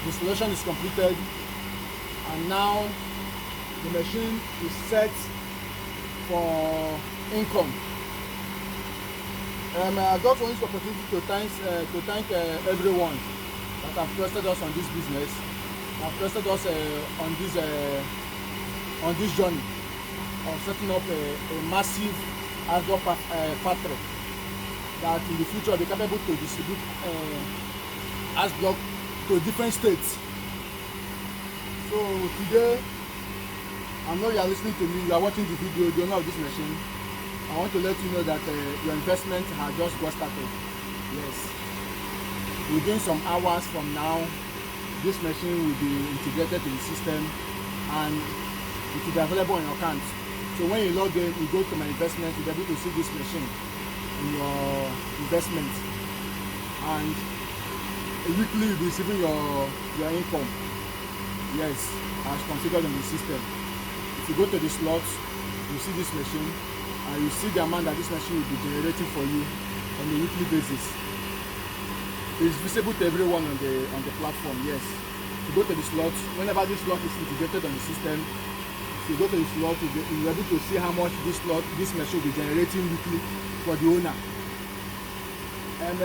installation is completed, and now the machine is set for income. I just want this opportunity to thank everyone that have trusted us on this business, have trusted us on this journey of setting up a massive outdoor factory that in the future will be capable to distribute ice block to different states. So today, I know you are listening to me, you are watching the video, you know of this machine. I want to let you know that your investment has just got started. Yes. Within some hours from now, this machine will be integrated to the system and it will be available on your account. So when you log in, you go to my investment, you'll be able to see this machine in your investment. And weekly you'll be receiving your income. Yes, as configured in the system. If you go to the slots, you see this machine, and you see the amount that this machine will be generating for you on a weekly basis. It's visible to everyone on the platform. Yes. You go to the slot, whenever this slot is integrated on the system, if you go to the slot, you'll be able to see how much this machine will be generating weekly for the owner. And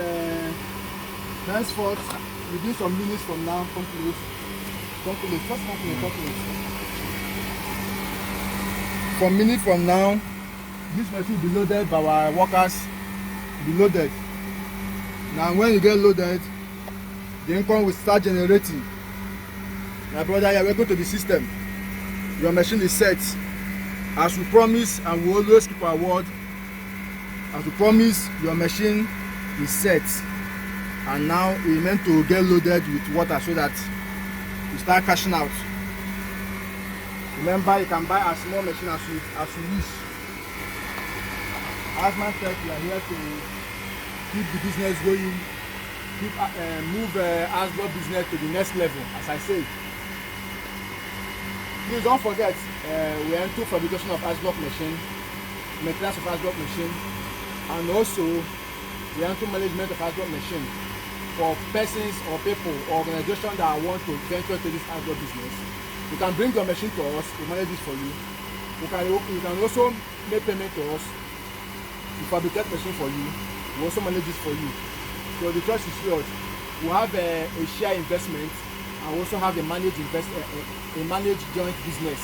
henceforth, within some minutes from now, complete. From minutes from now, this machine will be loaded by our workers. Be loaded. Now, when you get loaded, the income will start generating. My brother, you are welcome to the system. Your machine is set. As we promise, and we always keep our word. As we promise, your machine is set. And now we meant to get loaded with water so that you start cashing out. Remember, you can buy a small machine as you wish. Iceman-Tech, we are here to keep the business going, move ice block business to the next level, as I say. Please don't forget, we are into fabrication of ice block machine, maintenance of ice block machine, and also we are into management of ice block machine for persons or people or organizations that want to venture to this ice block business. You can bring your machine to us, we manage it for you. You can also make payment to us. We fabricate machine for you. We also manage it for you. So the choice is yours. We have a share investment and we also have a managed joint business.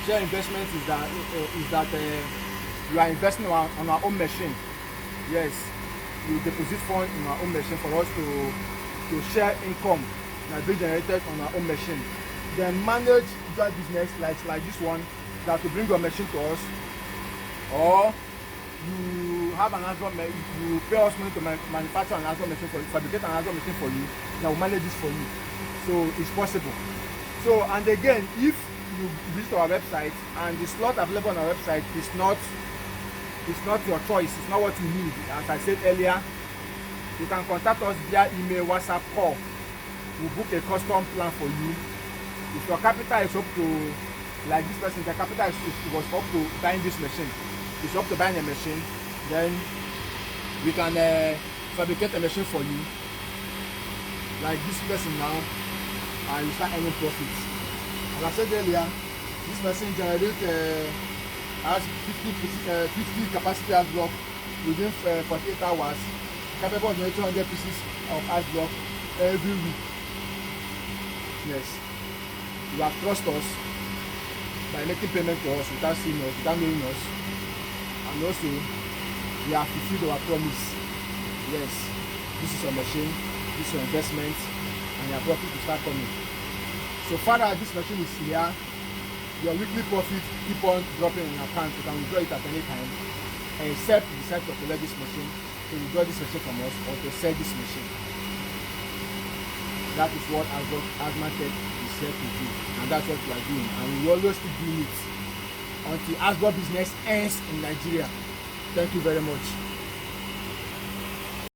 Share investment is that you are investing on our own machine. Yes, we deposit funds in our own machine for us to share income that be generated on our own machine. Then manage joint business like this one, that will bring your machine to us, or you have an Android, you pay us money to manufacture an Android machine for you, fabricate an Android machine for you, that will manage this for you. So it's possible. So, and again, if you visit our website and the slot available on our website is not your choice, it's not what you need, as I said earlier, you can contact us via email, WhatsApp, call. We'll book a custom plan for you. If your capital is up to, like this person, the capital was up to buying this machine, it's up to buying a machine, then we can fabricate a machine for you, like this person now, and you start earning profits. As I said earlier, this machine generates has 50 capacity ice block within 48 hours, capable of generating 200 pieces of ice block every week. Yes, you have trust us by making payment to us without seeing us, without knowing us. And also, we have fulfilled our promise. Yes, this is your machine, this is your investment, and your profit will start coming. So far as this machine is here, your weekly profit keep on dropping in your account. You can withdraw it at any time, except you decide to collect this machine, to withdraw this machine from us, or to sell this machine. That is what Iceman-Tech is here to do, and that's what we are doing, and we will always keep doing it until ice block business ends in Nigeria. Thank you very much.